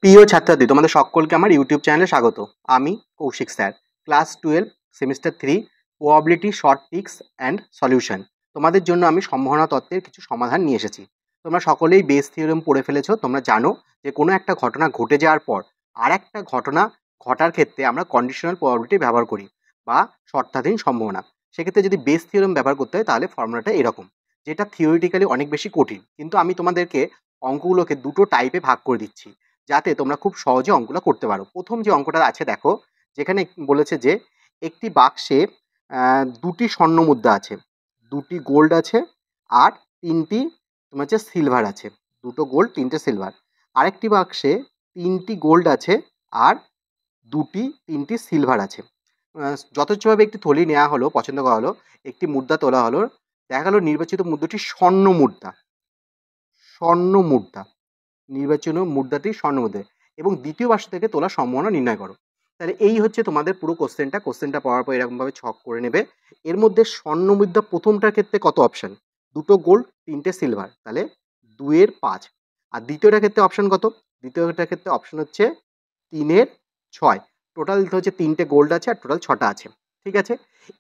প্রিয় ছাত্রছাত্রী, তোমাদের সকলকে আমার ইউটিউব চ্যানেলে স্বাগত। আমি Kaushik sir, class 12 semester 3 probability short tricks and solution. তোমাদের জন্য আমি সম্ভাবনা তত্ত্বের কিছু সমাধান নিয়ে এসেছি। তোমরা সকলেই বেস থিওরেম পড়ে ফেলেছো। তোমরা জানো যে কোনো একটা ঘটনা ঘটে যাওয়ার পর আর একটা ঘটনা ঘটার ক্ষেত্রে আমরা কন্ডিশনাল প্রবাবিলিটি ব্যবহার করি বা শর্তাধীন সম্ভাবনা। সেক্ষেত্রে যদি বেস থিওরেম ব্যবহার করতে হয় তাহলে ফর্মুলাটা এরকম, যেটা থিওরিটিক্যালি অনেক বেশি কঠিন, কিন্তু আমি তোমাদেরকে অঙ্কগুলোকে দুটো টাইপে ভাগ করে দিচ্ছি যাতে তোমরা খুব সহজে অঙ্কটা করতে পারো। প্রথম যে অঙ্কটা আছে দেখো, যেখানে বলেছে যে একটি বাক্সে দুটি স্বর্ণ মুদ্রা আছে, দুটি গোল্ড আছে আর তিনটি তোমার হচ্ছে সিলভার আছে। দুটো গোল্ড, তিনটে সিলভার। আরেকটি বাক্সে তিনটি গোল্ড আছে আর তিনটি সিলভার আছে। যথেচ্ছভাবে একটি থলি নেওয়া হলো, পছন্দ করা হলো, একটি মুদ্রা তোলা হলো, দেখা গেল নির্বাচিত মুদ্রাটি স্বর্ণ মুদ্রা। স্বর্ণ মুদ্রা, নির্বাচন মুদ্রাটি স্বর্ণ মুদ্রা এবং দ্বিতীয় বাক্স থেকে তোলার সম্ভাবনা নির্ণয় করো। তাহলে এই হচ্ছে তোমাদের পুরো কোশ্চেনটা পড়ার পর এরকমভাবে ছক করে নেবে। এর মধ্যে স্বর্ণ মুদ্রা প্রথমটার ক্ষেত্রে কত অপশন? দুটো গোল্ড, তিনটে সিলভার, তাহলে 2 এর 5। আর দ্বিতীয়টার ক্ষেত্রে অপশন কত? দ্বিতীয়টার ক্ষেত্রে অপশন হচ্ছে 3-এর 6। টোটাল হচ্ছে তিনটে গোল্ড আছে আর টোটাল 6টা আছে। ঠিক আছে,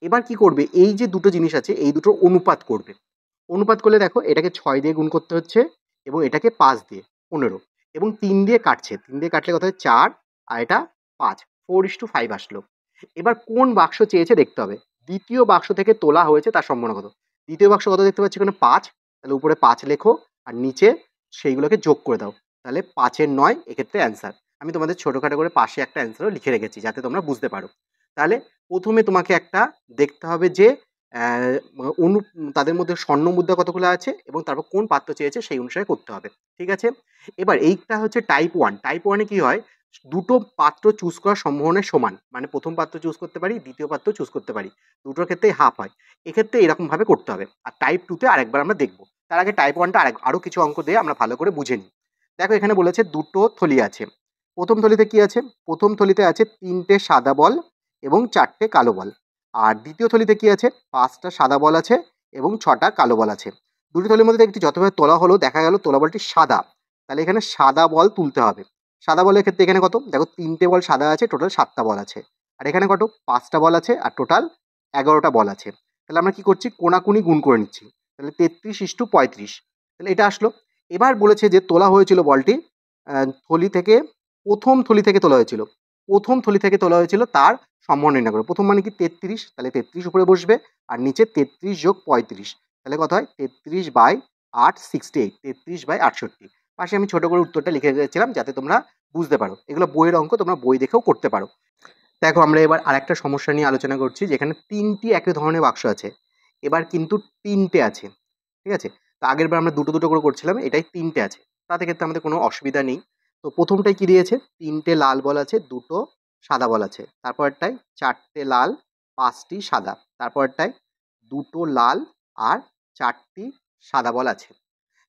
এবার কি করবে? এই যে দুটো জিনিস আছে এই দুটোর অনুপাত করবে। অনুপাত করলে দেখো এটাকে 6 দিয়ে গুণ করতে হচ্ছে এবং এটাকে 5 দিয়ে, 15, এবং 3 দিয়ে কাটছে। 3 দিয়ে কাটলে কত হয়? 4, আর এটা 5, 4:5 আসলো। এবার কোন বাক্স চেয়েছে দেখতে হবে। দ্বিতীয় বাক্স থেকে তোলা হয়েছে তার সম্ভাবনা কত? দ্বিতীয় বাক্স কত দেখতে পাচ্ছি এখানে? 5। তাহলে উপরে 5 লেখো আর নিচে সেইগুলোকে যোগ করে দাও। তাহলে 5-এর 9 এক্ষেত্রে অ্যান্সার। আমি তোমাদের ছোটখাটো করে পাশে একটা অ্যান্সারও লিখে রেখেছি যাতে তোমরা বুঝতে পারো। তাহলে প্রথমে তোমাকে একটা দেখতে হবে যে আহ, অনু তাদের মধ্যে স্বর্ণ মুদ্রা কতগুলো আছে এবং তারপর কোন পাত্র চেয়েছে সেই অনুসারে করতে হবে। ঠিক আছে, এবার এইটা হচ্ছে টাইপ 1। টাইপ 1-এ কি হয়? দুটো পাত্র চুজ করার সম্ভাবনা সমান, মানে প্রথম পাত্র চুজ করতে পারি, দ্বিতীয় পাত্র চুজ করতে পারি, দুটোর ক্ষেত্রেই হাফ হয়। এক্ষেত্রে এরকম ভাবে করতে হবে। আর টাইপ 2-তে আরেকবার আমরা দেখবো। তার আগে টাইপ 1টা আরো কিছু অঙ্ক দিয়ে আমরা ভালো করে বুঝে নিই। দেখো এখানে বলেছে দুটো থলি আছে। প্রথম থলিতে কি আছে? প্রথম থলিতে আছে 3টে সাদা বল এবং 4টে কালো বল। আর দ্বিতীয় থলিতে কি আছে? 5টা সাদা বল আছে এবং 6টা কালো বল আছে। দুটি থলির মধ্যে একটি যতভাবে তোলা হলো দেখা গেল তোলা বলটি সাদা, তাহলে এখানে সাদা বল তুলতে হবে। সাদা বলের ক্ষেত্রে এখানে কত? দেখো 3টে বল সাদা আছে, টোটাল 7টা বল আছে। আর এখানে কত? 5টা বল আছে আর টোটাল 11টা বল আছে। তাহলে আমরা কি করছি? কোনাকুনি গুণ করে নিচ্ছি। তাহলে 33:35, তাহলে এটা আসলো। এবার বলেছে যে তোলা হয়েছিল বলটি থলি থেকে, প্রথম থলি থেকে তোলা হয়েছিল। প্রথম থলি থেকে তোলা হয়েছিল তার সম্ভাবনা নির্ণয় করো। প্রথম মানে কি? 33, তাহলে 33 উপরে বসবে আর নিচে 33 যোগ 35, তাহলে কত হয়? 33/8, 68, 33/68। পাশে আমি ছোট করে উত্তরটা লিখে রেখেছিলাম যাতে তোমরা বুঝতে পারো। এগুলো বইয়ের অঙ্ক, তোমরা বই দেখেও করতে পারো। দেখো আমরা এবার আরেকটা সমস্যা নিয়ে আলোচনা করছি, যেখানে 3টি একই ধরনের বাক্স আছে, এবার কিন্তু 3টে আছে। ঠিক আছে, তো আগের বার আমরা দুটো দুটো করে করছিলাম, এটাই 3টে আছে, তাতে ক্ষেত্রে আমাদের কোনো অসুবিধা নেই। তো প্রথমটাই কি দিয়েছে? 3টে লাল বল আছে, দুটো সাদা বল আছে। তারপরটায় 4টে লাল, 5টি সাদা। তারপরটায় দুটো লাল আর 4টি সাদা বল আছে।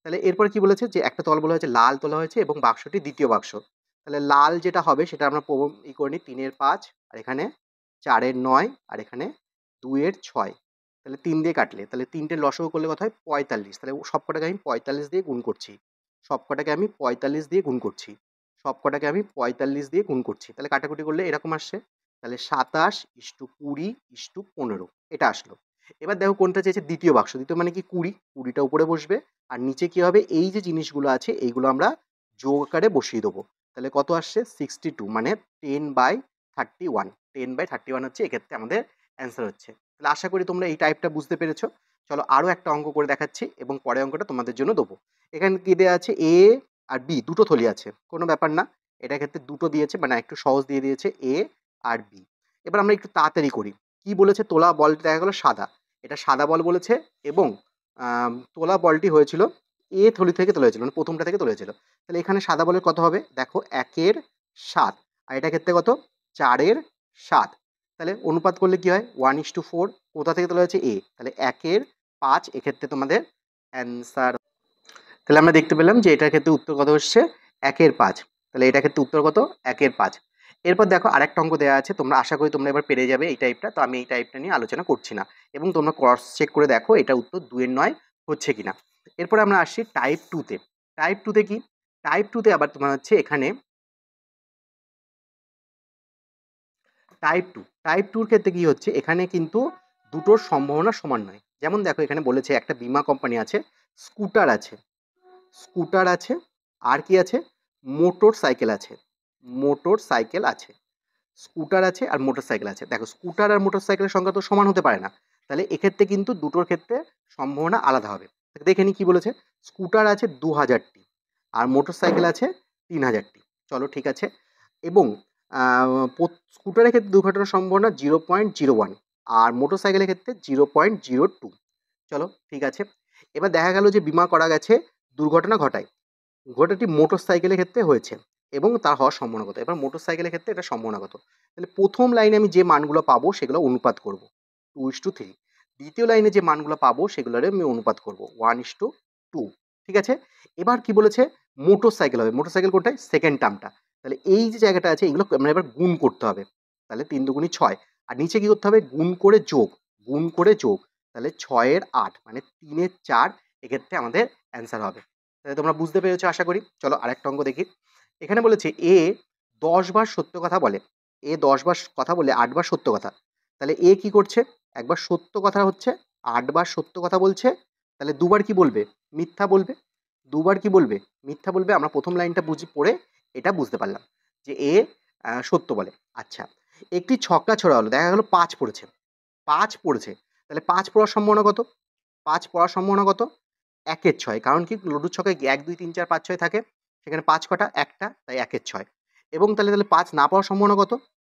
তাহলে এরপরে কি বলেছে? যে একটা তল বলা হয়েছে লাল তোলা হয়েছে এবং বাক্সটি দ্বিতীয় বাক্স। তাহলে লাল যেটা হবে সেটা আমরা করে নিই, 3-এর 5 আর এখানে 4-এর 9 আর এখানে 2-এর 6। তাহলে 3 দিয়ে কাটলে, তাহলে 3টে লসাগু করলে কথা হয় 45। তাহলে সবকটাকে আমি 45 দিয়ে গুণ করছি, সবকটাকে আমি 45 দিয়ে গুণ করছি, সবকটাকে আমি 45 দিয়ে গুণ করছি। তাহলে কাটাকুটি করলে এরকম আসছে। তাহলে 27:20:15 এটা আসলো। এবার দেখো কোনটা চেয়েছে? দ্বিতীয় বাক্স। দ্বিতীয় মানে কি? 20, 20টা উপরে বসবে আর নিচে কি হবে? এই যে জিনিসগুলো আছে এইগুলো আমরা যোগ আকারে বসিয়ে দেবো। তাহলে কত আসছে? 62, মানে 10/31। 10/31 হচ্ছে এক্ষেত্রে আমাদের অ্যান্সার হচ্ছে। তাহলে আশা করি তোমরা এই টাইপটা বুঝতে পেরেছো। চলো আরও একটা অঙ্ক করে দেখাচ্ছি এবং পরের অঙ্কটা তোমাদের জন্য দেবো। এখানে কি দেওয়া আছে? এ আর বি দুটো থলি আছে, কোনো ব্যাপার না। এটার ক্ষেত্রে দুটো দিয়েছে, মানে একটু সহজ দিয়ে দিয়েছে, এ আর বি। এবার আমরা একটু তাড়াতাড়ি করি। কি বলেছে? তোলা বলটা দেখা গেলো সাদা, এটা সাদা বল বলেছে এবং তোলা বলটি হয়েছিল এ থলি থেকে তোলা হয়েছিল, মানে প্রথমটা থেকে তোলা হয়েছিল। তাহলে এখানে সাদা বলের কত হবে? দেখো 1-এর 7 আর এটা ক্ষেত্রে কত? 4-এর 7। তাহলে অনুপাত করলে কি হয়? 1:4। কোথা থেকে তোলা হয়েছে? এ, তাহলে 1-এর 5 এক্ষেত্রে তোমাদের অ্যান্সার। তাহলে আমরা দেখতে পেলাম যে এটার ক্ষেত্রে উত্তর কত হচ্ছে? 1-এর 5। তাহলে এটার ক্ষেত্রে উত্তর কত? 1-এর 5। এরপর দেখো আরেকটা অঙ্ক দেওয়া আছে, তোমরা আশা করি তোমরা এবার পেরে যাবে এই টাইপটা। তো আমি এই টাইপটা নিয়ে আলোচনা করছি না এবং তোমরা ক্রস চেক করে দেখো এটা উত্তর 2-এর 9 হচ্ছে কিনা। এরপরে আমরা আসছি টাইপ 2-তে। টাইপ 2-তে কি? টাইপ 2-তে আবার তোমার হচ্ছে এখানে টাইপ টুর ক্ষেত্রে কী হচ্ছে, এখানে কিন্তু দুটোর সম্ভাবনা সমান নয়। যেমন দেখো এখানে বলেছে একটা বীমা কোম্পানি আছে, স্কুটার আছে, আর কি আছে, মোটর সাইকেল আছে, স্কুটার আছে আর মোটর সাইকেল আছে। দেখো স্কুটার আর মোটর সাইকেলের সংখ্যা তো সমান হতে পারে না, তাহলে এক্ষেত্রে কিন্তু দুটোর ক্ষেত্রে সম্ভাবনা আলাদা হবে। দেখে নি কি বলেছে, স্কুটার আছে 2000টি আর মোটর সাইকেল আছে 3000টি। চলো ঠিক আছে। এবং স্কুটারের ক্ষেত্রে দুর্ঘটনার সম্ভাবনা 0.01 আর মোটর সাইকেলের ক্ষেত্রে 0.02। চলো ঠিক আছে। এবার দেখা গেল যে বিমা করা গেছে, দুর্ঘটনা ঘটায়, ঘটনাটি মোটর সাইকেলের ক্ষেত্রে হয়েছে এবং তার হওয়ার সম্ভাবনা কত। এবার মোটর সাইকেলের ক্ষেত্রে এটা সম্ভাবনা কত, তাহলে প্রথম লাইনে আমি যে মানগুলো পাবো সেগুলো অনুপাত করব 2:3। দ্বিতীয় লাইনে যে মানগুলো পাবো সেগুলোর আমি অনুপাত করব 1:2। ঠিক আছে। এবার কি বলেছে, মোটর সাইকেল হবে, মোটর সাইকেল কোনটায়, সেকেন্ড টার্মটা। তাহলে এই যে জায়গাটা আছে এগুলো আমরা এবার গুণ করতে হবে, তাহলে 3 দুগুণী 6 আর নিচে কি করতে হবে, গুণ করে যোগ, তাহলে 6-এর 8 মানে 3-এর 4। এক্ষেত্রে আমাদের অ্যান্সার হবে। তাহলে তোমরা বুঝতে পেরেছো আশা করি। চলো আরেকটা অঙ্ক দেখি। এখানে বলেছে এ 10 বার সত্য কথা বলে, 10 বার কথা বলে 8 বার সত্য কথা। তাহলে এ কি করছে, একবার সত্য কথা হচ্ছে, 8 বার সত্য কথা বলছে, তাহলে দুবার কি বলবে, মিথ্যা বলবে। দুবার কি বলবে, মিথ্যা বলবে। আমরা প্রথম লাইনটা পড়ে এটা বুঝতে পারলাম যে এ সত্য বলে। আচ্ছা, একটি ছক্কা ছোড়া হলো, দেখা গেলো 5 পড়েছে, তাহলে 5 পড়ার সম্ভাবনা কত, 1-এর 6। কারণ কি, লুডোর ছকে 1 2 3 4 5 6 থাকে, সেখানে 5 কটা, একটা, তাই 1-এর 6। এবং তাহলে 5 না পাওয়ার সম্ভাবনা কত,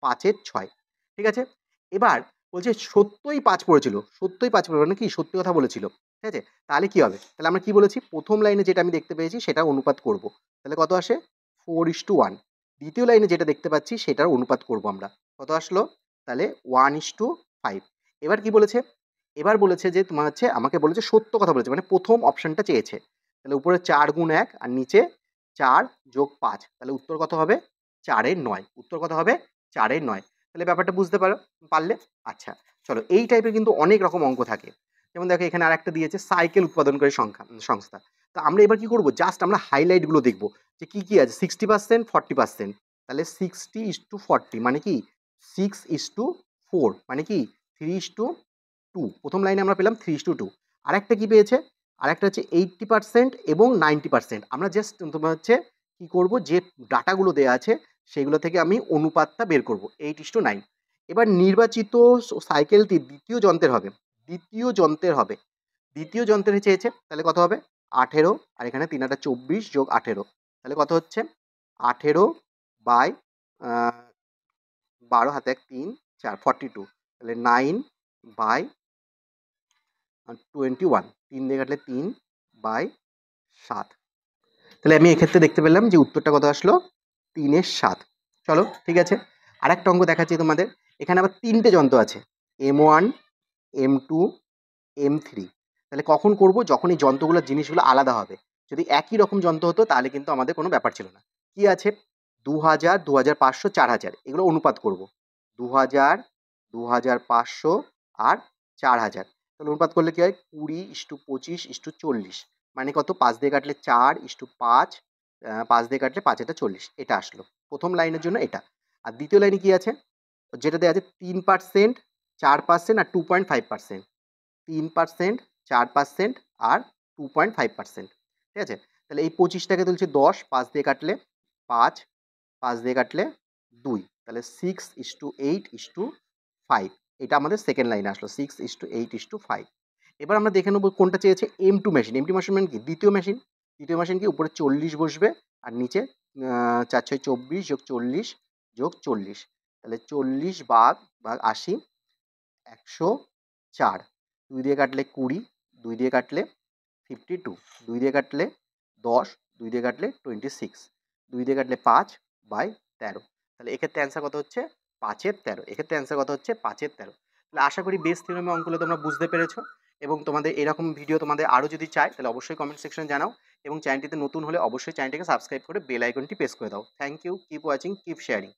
5-এর 6। ঠিক আছে। এবার বলছে সত্যই 5 পড়েছিল, মানে কি সত্যি কথা বলেছিল। ঠিক আছে, তাহলে কি হবে, তাহলে আমরা কি বলেছি, প্রথম লাইনে যেটা আমি দেখতে পেয়েছি সেটা অনুপাত করব, তাহলে কত আসে 4:1। দ্বিতীয় লাইনে যেটা দেখতে পাচ্ছি সেটার অনুপাত করব আমরা, কত আসলো, তাহলে 1:5। এবার কি বলেছে, এবার বলেছে যে তোমার হচ্ছে, আমাকে বলেছে সত্য কথা বলেছে, মানে প্রথম অপশনটা চেয়েছে। তাহলে উপরে 4 গুণ 1 আর নিচে 4 যোগ 5, তাহলে উত্তর কত হবে, 4-এর 9। উত্তর কত হবে, 4-এর 9। তাহলে ব্যাপারটা বুঝতে পারলে। আচ্ছা চলো, এই টাইপের কিন্তু অনেক রকম অঙ্ক থাকে। যেমন দেখো এখানে আর একটা দিয়েছে, সাইকেল উৎপাদনকারী সংস্থা। তো আমরা এবার কি করব, জাস্ট আমরা হাইলাইটগুলো দেখব যে কি কি আছে, 60%, 40%। তাহলে 60:40 মানে কি 6:4 মানে কি 3:2। প্রথম লাইনে আমরা পেলাম 3:2। আরেকটা কি পেয়েছে, আরেকটা হচ্ছে 80% এবং 90%। আমরা জাস্ট তোমার হচ্ছে কি করব, যে ডাটাগুলো দেওয়া আছে সেগুলো থেকে আমি অনুপাতটা বের করব 8:9। এবার নির্বাচিত সাইকেলটি দ্বিতীয় যন্ত্রের চেয়েছে, তাহলে কত হবে 18 আর এখানে 3 24 যোগ 18, তাহলে কত হচ্ছে 18 বাই 12 হাতে 1 3 4 42, তাহলে 9/21, 3 দিয়ে কাটলে 3/7। তাহলে আমি এক্ষেত্রে দেখতে পেলাম যে উত্তরটা কত আসলো, 3-এর 7। চলো ঠিক আছে। আরেকটা অঙ্ক দেখাচ্ছি তোমাদের। এখানে আবার 3টে যন্ত্র আছে, M1, M2, M3। তাহলে কখন করব, যখন এই যন্ত্রগুলোর জিনিসগুলো আলাদা হবে। যদি একই রকম যন্ত্র হতো তাহলে কিন্তু আমাদের কোনো ব্যাপার ছিল না। কি আছে, 2000, 2500, 4000, এগুলো অনুপাত করব। 2000, 2500 আর 4000। তাহলে অনুপাত করলে কি হয়, 20:25:40, মানে কত, 5 দিয়ে কাটলে 4:5, 5 দিয়ে কাটলে 5-40। এটা আসলো প্রথম লাইনের জন্য এটা। আর দ্বিতীয় লাইনে কি আছে, যেটা দেওয়া আছে 3%, 4% আর 2.5%। 3%, 4% আর 2.5%। ঠিক আছে। তাহলে এই 25টাকে তুলছে 10, 5 দিয়ে কাটলে 5, 5 দিয়ে কাটলে 2, তাহলে 6:8:5। এটা আমাদের সেকেন্ড লাইনে আসলো 6:8:5। এবার আমরা দেখে নেবো কোনটা চেয়েছে, M2 মেশিন। M2 মেশিন মানে কি, দ্বিতীয় মেশিন কি, উপরে 40 বসবে আর নিচে 4×6 = 24 যোগ 40 যোগ 40, তাহলে 40 ভাগ 80, 104। 2 দিয়ে কাটলে 20, 2 দিয়ে কাটলে 52, 2 দিয়ে কাটলে 10, 2 দিয়ে কাটলে 26, 2 দিয়ে কাটলে 5/13। তাহলে এক্ষেত্রে অ্যান্সার কত হচ্ছে, 5-13। এক্ষেত্রে অ্যান্সার কত হচ্ছে, 5-13। তাহলে আশা করি বেস থিওরেমের অঙ্কগুলো তোমরা বুঝতে পেরেছো। এবং তোমাদের এরকম ভিডিও তোমাদের আরও যদি চাই তাহলে অবশ্যই কমেন্ট সেকশনে জানাও। এবং চ্যানেলটিতে নতুন হলে অবশ্যই চ্যানেলটিকে সাবস্ক্রাইব করে বেল আইকনটি প্রেস করে দাও। Thank you, keep watching, keep sharing.